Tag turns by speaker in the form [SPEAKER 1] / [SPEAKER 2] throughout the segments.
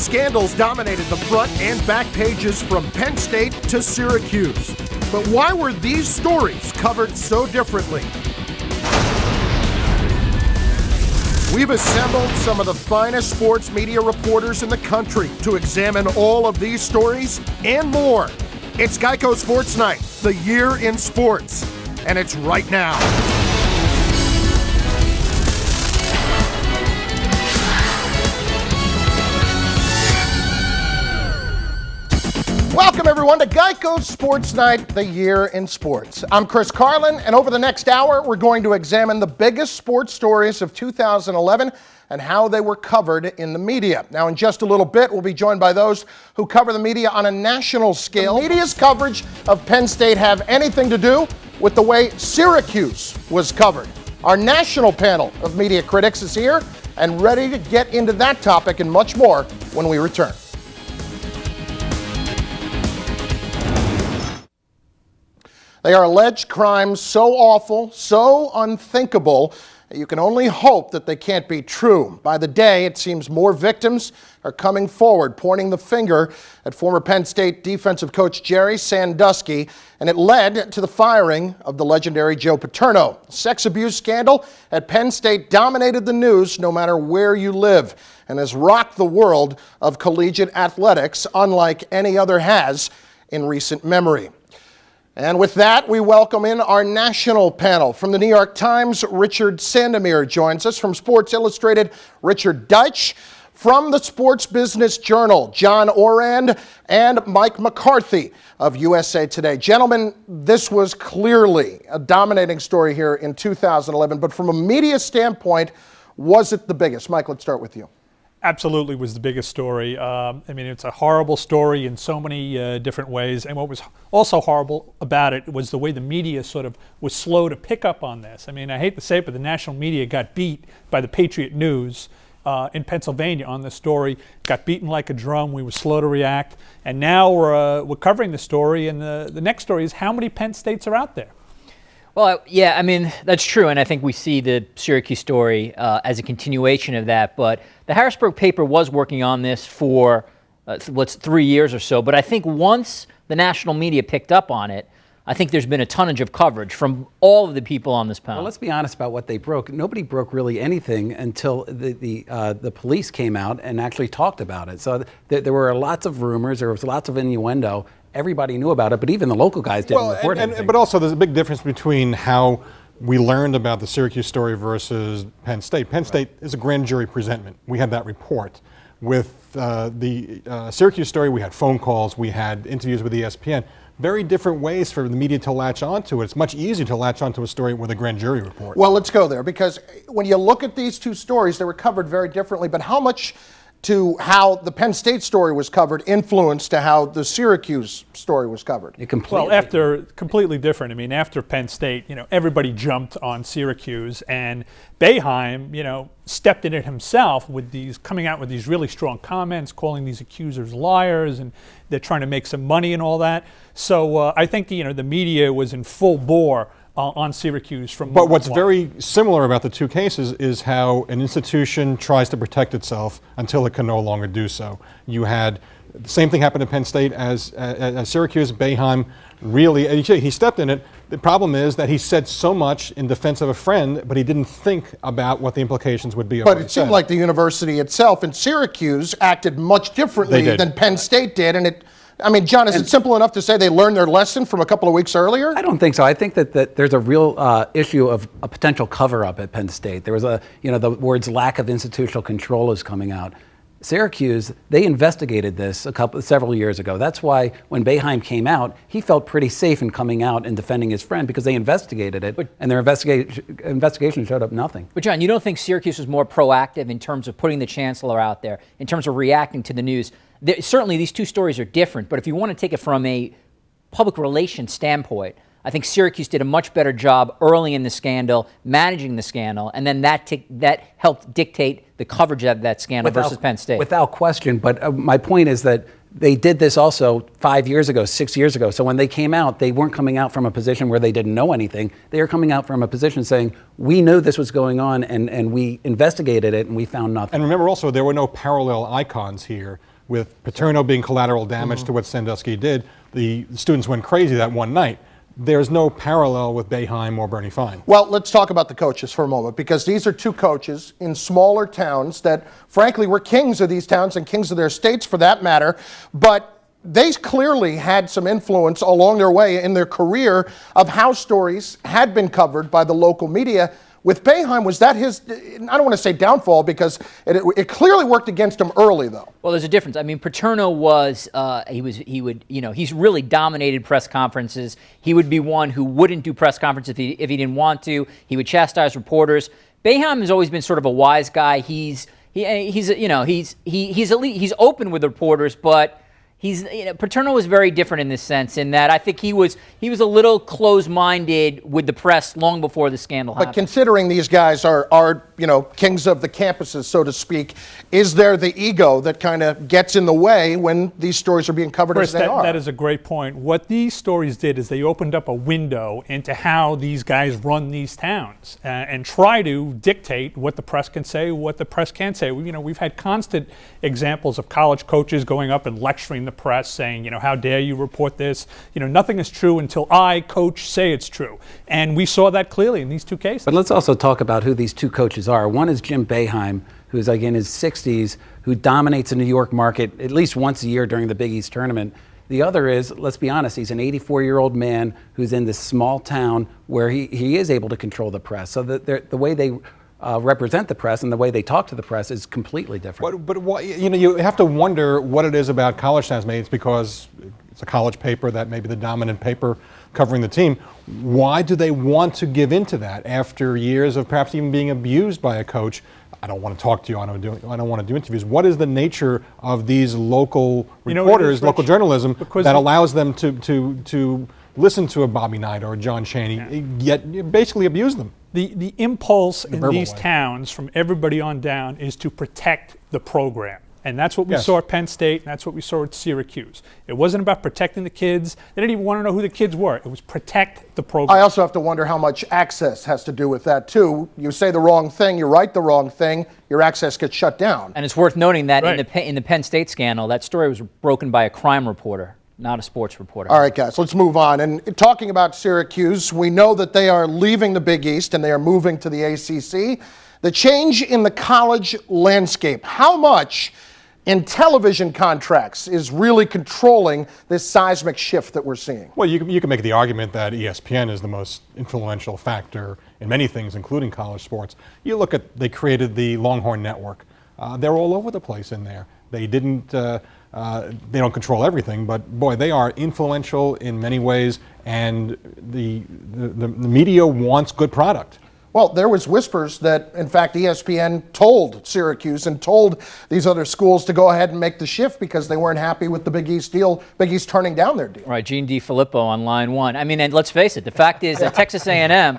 [SPEAKER 1] Scandals dominated the front and back pages from Penn State to Syracuse. But why were these stories covered so differently? We've assembled some of the finest sports media reporters in the country to examine all of these stories and more. It's Geico Sports Night, the year in sports, and it's right now. Welcome, everyone, to Geico Sports Night, the year in sports. I'm Chris Carlin, and over the next hour, we're going to examine the biggest sports stories of 2011 and how they were covered in the media. Now, in just a little bit, we'll be joined by those who cover the media on a national scale. The media's coverage of Penn State have anything to do with the way Syracuse was covered. Our national panel of media critics is here and ready to get into that topic and much more when we return. They are alleged crimes so awful, so unthinkable, that you can only hope that they can't be true. By the day, it seems more victims are coming forward, pointing the finger at former Penn State defensive coach Jerry Sandusky, and it led to the firing of the legendary Joe Paterno. The sex abuse scandal at Penn State dominated the news no matter where you live, and has rocked the world of collegiate athletics unlike any other has in recent memory. And with that, we welcome in our national panel. From the New York Times, Richard Sandomir joins us. From Sports Illustrated, Richard Deitch. From the Sports Business Journal, John Orand and Mike McCarthy of USA Today. Gentlemen, this was clearly a dominating story here in 2011, but from a media standpoint, was it the biggest? Mike, let's start with you.
[SPEAKER 2] Absolutely was the biggest story. I mean, it's a horrible story in so many different ways. And what was also horrible about it was the way the media sort of was slow to pick up on this. I mean, I hate to say it, but the national media got beat by the Patriot News in Pennsylvania on this story, got beaten like a drum. We were slow to react. And now we're covering the story. And the next story is how many Penn States are out there?
[SPEAKER 3] Well, yeah, I mean, that's true, and I think we see the Syracuse story as a continuation of that, but the Harrisburg paper was working on this for, 3 years or so, but I think once the national media picked up on it, I think there's been a tonnage of coverage from all of the people on this panel.
[SPEAKER 4] Well, let's be honest about what they broke. Nobody broke really anything until the police came out and actually talked about it. So there were lots of rumors, there was lots of innuendo. Everybody knew about it, but even the local guys didn't report anything.
[SPEAKER 5] But also, there's a big difference between how we learned about the Syracuse story versus Penn State. Penn State is a grand jury presentment. We had that report. With the Syracuse story, we had phone calls, we had interviews with ESPN. Very different ways for the media to latch onto it. It's much easier to latch onto a story with a grand jury report.
[SPEAKER 1] Well, let's go there, because when you look at these two stories, they were covered very differently, but how much to how the Penn State story was covered influenced to how the Syracuse story was covered?
[SPEAKER 2] Completely different. I mean, after Penn State, everybody jumped on Syracuse, and Boeheim, stepped in it himself with coming out with these really strong comments, calling these accusers liars, and they're trying to make some money and all that. So I think, the media was in full bore on Syracuse from.
[SPEAKER 5] But what's very similar about the two cases is how an institution tries to protect itself until it can no longer do so. You had the same thing happen at Penn State as Syracuse. Boeheim really, he stepped in it. The problem is that he said so much in defense of a friend, but he didn't think about what the implications would be.
[SPEAKER 1] But it seemed like the university itself in Syracuse acted much differently than Penn State did, and John, is it simple enough to say they learned their lesson from a couple of weeks earlier?
[SPEAKER 4] I don't think so. I think that there's a real issue of a potential cover-up at Penn State. There was the words lack of institutional control is coming out. Syracuse, they investigated this several years ago. That's why when Boeheim came out, he felt pretty safe in coming out and defending his friend, because they investigated it, and their investigation showed up nothing.
[SPEAKER 3] But John, you don't think Syracuse was more proactive in terms of putting the chancellor out there, in terms of reacting to the news? Certainly these two stories are different, but if you want to take it from a public relations standpoint, I think Syracuse did a much better job early in the scandal, managing the scandal, and then that helped dictate the coverage of that scandal versus Penn State.
[SPEAKER 4] Without question, but my point is that they did this also 5 years ago, 6 years ago. So when they came out, they weren't coming out from a position where they didn't know anything. They were coming out from a position saying, we knew this was going on, and we investigated it, and we found nothing.
[SPEAKER 5] And remember also, there were no parallel icons here. with Paterno being collateral damage to what Sandusky did, the students went crazy that one night. There's no parallel with Boeheim or Bernie Fine.
[SPEAKER 1] Well, let's talk about the coaches for a moment, because these are two coaches in smaller towns that, frankly, were kings of these towns and kings of their states for that matter. But they clearly had some influence along their way in their career of how stories had been covered by the local media. With Boeheim, was that his, I don't want to say downfall, because it clearly worked against him early, though.
[SPEAKER 3] Well, there's a difference. I mean, Paterno was, he's really dominated press conferences. He would be one who wouldn't do press conferences if he didn't want to. He would chastise reporters. Boeheim has always been sort of a wise guy. He's open with reporters, but Paterno was very different in this sense, in that I think he was a little closed-minded with the press long before the scandal happened.
[SPEAKER 1] But considering these guys are kings of the campuses, so to speak, is there the ego that kind of gets in the way when these stories are being covered
[SPEAKER 2] Chris,
[SPEAKER 1] as they are?
[SPEAKER 2] That is a great point. What these stories did is they opened up a window into how these guys run these towns and try to dictate what the press can say, what the press can't say. We've had constant examples of college coaches going up and lecturing the press, saying, how dare you report this? Nothing is true until I, coach, say it's true. And we saw that clearly in these two cases.
[SPEAKER 4] But let's also talk about who these two coaches are. One is Jim Boeheim, who's like in his 60s, who dominates the New York market at least once a year during the Big East tournament. The other is, let's be honest, he's an 84-year-old man who's in this small town where he is able to control the press. So the way they represent the press and the way they talk to the press is completely different.
[SPEAKER 5] But you have to wonder what it is about college towns. Maybe it's because it's a college paper that may be the dominant paper covering the team. Why do they want to give into that after years of perhaps even being abused by a coach? I don't want to talk to you. I don't want to do interviews. What is the nature of these local reporters, local journalism, that allows them to listen to a Bobby Knight or a John Chaney, yet basically abuse them?
[SPEAKER 2] The impulse in these
[SPEAKER 5] way.
[SPEAKER 2] towns from everybody on down is to protect the program. And that's what we saw at Penn State, and that's what we saw at Syracuse. It wasn't about protecting the kids. They didn't even want to know who the kids were. It was protect the program.
[SPEAKER 1] I also have to wonder how much access has to do with that, too. You say the wrong thing, you write the wrong thing, your access gets shut down.
[SPEAKER 3] And it's worth noting that
[SPEAKER 2] Right.
[SPEAKER 3] in the Penn State scandal, that story was broken by a crime reporter, not a sports reporter.
[SPEAKER 1] All right, guys, let's move on. And talking about Syracuse, we know that they are leaving the Big East and they are moving to the ACC. The change in the college landscape, how much in television contracts is really controlling this seismic shift that we're seeing?
[SPEAKER 5] Well, you can make the argument that ESPN is the most influential factor in many things, including college sports. You look at, they created the Longhorn Network. They're all over the place in there. They didn't, they don't control everything, but boy, they are influential in many ways, and the media wants good product.
[SPEAKER 1] Well, there was whispers that, in fact, ESPN told Syracuse and told these other schools to go ahead and make the shift because they weren't happy with the Big East deal, Big East turning down their deal.
[SPEAKER 3] Right, Gene DiFilippo on line one. I mean, and let's face it, the fact is that Texas A&M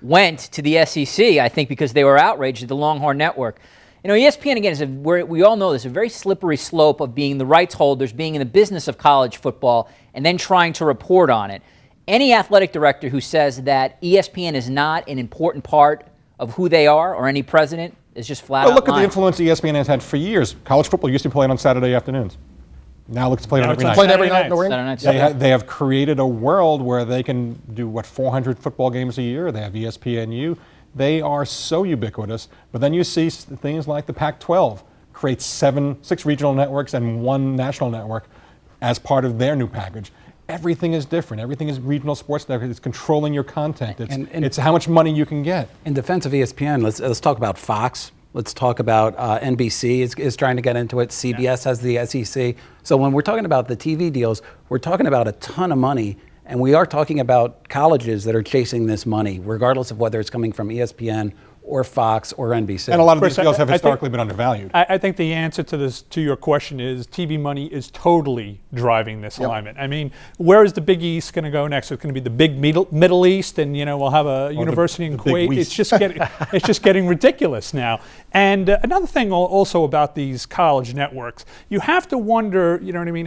[SPEAKER 3] went to the SEC, I think, because they were outraged at the Longhorn Network. ESPN, again, we all know this, a very slippery slope of being the rights holders, being in the business of college football, and then trying to report on it. Any athletic director who says that ESPN is not an important part of who they are, or any president, is just flat out
[SPEAKER 5] Look at
[SPEAKER 3] lying.
[SPEAKER 5] the influence ESPN has had for years. College football used to be played on Saturday afternoons. Now it's played on every night.
[SPEAKER 1] Played every night in the ring?
[SPEAKER 3] Saturday night.
[SPEAKER 5] They have created a world where they can do, 400 football games a year. They have ESPNU. They are so ubiquitous. But then you see things like the Pac-12 create 6 regional networks and 1 national network as part of their new package. Everything is different. Everything is regional sports network. It's controlling your content. It's how much money you can get.
[SPEAKER 4] In defense of ESPN, let's talk about Fox. Let's talk about NBC is trying to get into it. CBS has the SEC. So when we're talking about the TV deals, we're talking about a ton of money, and we are talking about colleges that are chasing this money, regardless of whether it's coming from ESPN or Fox or NBC.
[SPEAKER 5] And a lot of these
[SPEAKER 2] Chris,
[SPEAKER 5] deals have
[SPEAKER 2] I
[SPEAKER 5] historically been undervalued.
[SPEAKER 2] I think the answer to your question is TV money is totally driving this alignment. I mean, where is the Big East going to go next? It's going to be the big Middle East, and we'll have a university in Kuwait. It's just getting ridiculous now. And another thing also about these college networks, you have to wonder,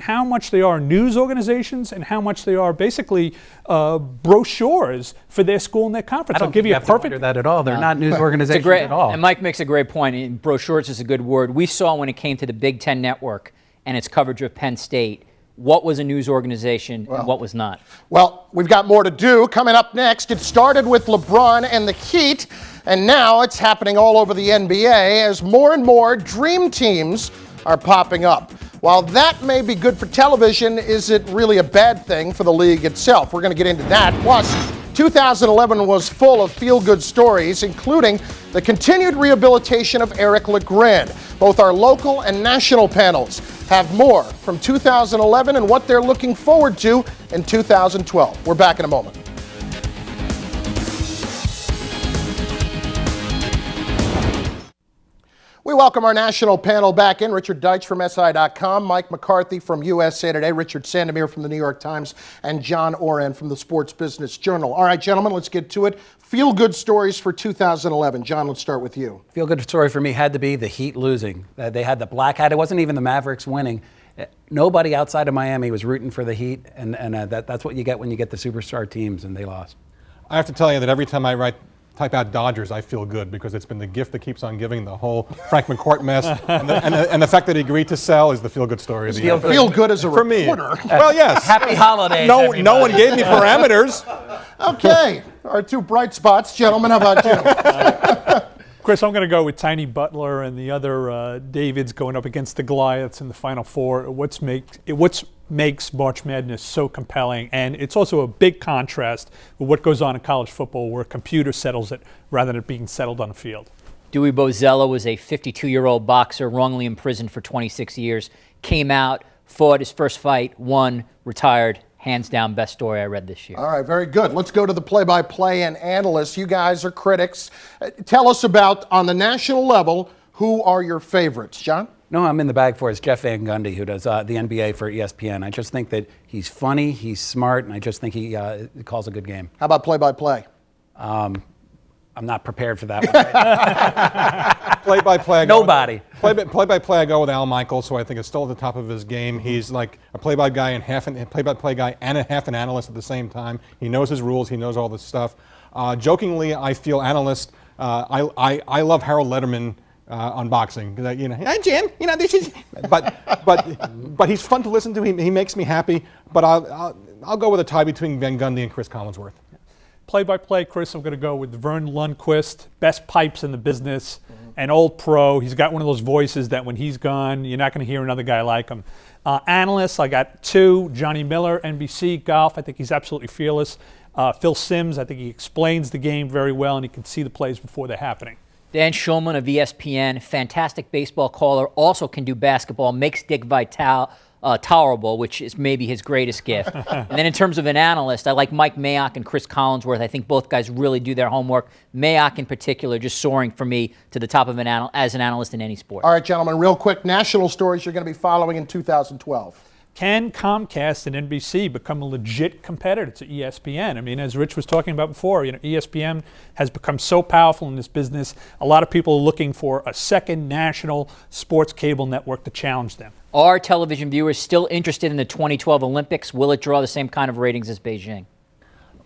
[SPEAKER 2] how much they are news organizations and how much they are basically brochures for their school and their conference. I'll give you a perfect.
[SPEAKER 4] Wonder that at all. They're not news organizations at all.
[SPEAKER 3] And Mike makes a great point. Brochures is a good word. We saw when it came to the Big Ten Network and its coverage of Penn State. What was a news organization and what was not?
[SPEAKER 1] Well, we've got more to do. Coming up next, it started with LeBron and the Heat, and now it's happening all over the NBA as more and more dream teams are popping up. While that may be good for television, is it really a bad thing for the league itself? We're going to get into that. Plus, 2011 was full of feel-good stories, including the continued rehabilitation of Eric LeGrand. Both our local and national panels have more from 2011 and what they're looking forward to in 2012. We're back in a moment. We welcome our national panel back in. Richard Deitch from SI.com, Mike McCarthy from USA Today, Richard Sandomir from the New York Times, and John Oren from the Sports Business Journal. All right, gentlemen, let's get to it. Feel-good stories for 2011. John, let's start with you.
[SPEAKER 4] Feel-good story for me had to be the Heat losing. They had the black hat. It wasn't even the Mavericks winning. Nobody outside of Miami was rooting for the Heat, and that's what you get when you get the superstar teams, and they lost.
[SPEAKER 5] I have to tell you that every time I type out Dodgers, I feel good because it's been the gift that keeps on giving. The whole Frank McCourt mess and the fact that he agreed to sell is the feel-good story of the year.
[SPEAKER 1] Feel good as a
[SPEAKER 5] For
[SPEAKER 1] reporter.
[SPEAKER 5] Me. Well, yes.
[SPEAKER 4] Happy holidays,
[SPEAKER 5] No one gave me parameters.
[SPEAKER 1] Okay, our two bright spots. Gentlemen, how about you?
[SPEAKER 2] Chris, I'm going to go with Tiny Butler and the other Davids going up against the Goliaths in the Final Four. What makes March Madness so compelling, and it's also a big contrast with what goes on in college football where a computer settles it rather than it being settled on the field.
[SPEAKER 3] Dewey Bozella was a 52-year-old boxer wrongly imprisoned for 26 years, came out, fought his first fight, won, retired. Hands down, best story I read this year.
[SPEAKER 1] All right, very good. Let's go to the play-by-play and analysts. You guys are critics. Tell us about, on the national level, who are your favorites? John?
[SPEAKER 4] No, I'm in the bag for is Jeff Van Gundy, who does the NBA for ESPN. I just think that he's funny, he's smart, and I just think he calls a good game.
[SPEAKER 1] How about play-by-play?
[SPEAKER 4] I'm not prepared for that one.
[SPEAKER 5] Play-by-play.
[SPEAKER 4] Nobody.
[SPEAKER 5] Play-by-play, I go with Al Michaels, who I think is still at the top of his game. He's like a play-by-play guy and half an analyst at the same time. He knows his rules. He knows all this stuff. Jokingly, I feel analyst. I love Harold Letterman on boxing. Hi Jim. This is. But he's fun to listen to. He makes me happy. But I'll go with a tie between Van Gundy and Chris Collinsworth.
[SPEAKER 2] Play-by-play, Chris, I'm going to go with Vern Lundquist, best pipes in the business, an old pro. He's got one of those voices that when he's gone, you're not going to hear another guy like him. Analysts, I got two, Johnny Miller, NBC, golf. I think he's absolutely fearless. Phil Simms, I think he explains the game very well, and he can see the plays before they're happening.
[SPEAKER 3] Dan Schulman of ESPN, fantastic baseball caller, also can do basketball, makes Dick Vitale tolerable, which is maybe his greatest gift. And then in terms of an analyst, I like Mike Mayock and Chris Collinsworth. I think both guys really do their homework. Mayock in particular just soaring for me to the top of as an analyst in any sport.
[SPEAKER 1] All right, gentlemen, real quick, national stories you're going to be following in 2012.
[SPEAKER 2] Can Comcast and NBC become a legit competitor to ESPN? I mean, as Rich was talking about before, ESPN has become so powerful in this business. A lot of people are looking for a second national sports cable network to challenge them.
[SPEAKER 3] Are television viewers still interested in the 2012 Olympics? Will it draw the same kind of ratings as Beijing?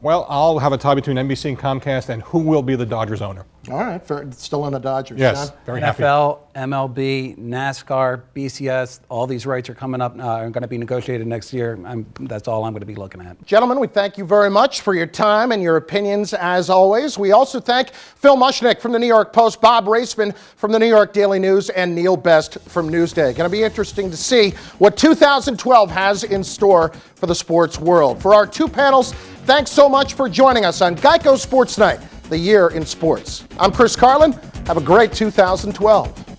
[SPEAKER 5] Well, I'll have a tie between NBC and Comcast, and who will be the Dodgers owner?
[SPEAKER 1] All right, still on the Dodgers.
[SPEAKER 5] Yes,
[SPEAKER 1] John?
[SPEAKER 5] very happy.
[SPEAKER 4] NFL, MLB, NASCAR, BCS, all these rights are coming up, are going to be negotiated next year. That's all I'm going to be looking at.
[SPEAKER 1] Gentlemen, we thank you very much for your time and your opinions as always. We also thank Phil Mushnick from the New York Post, Bob Raceman from the New York Daily News, and Neil Best from Newsday. Going to be interesting to see what 2012 has in store for the sports world. For our two panels, thanks so much for joining us on Geico Sports Night, the year in sports. I'm Chris Carlin. Have a great 2012.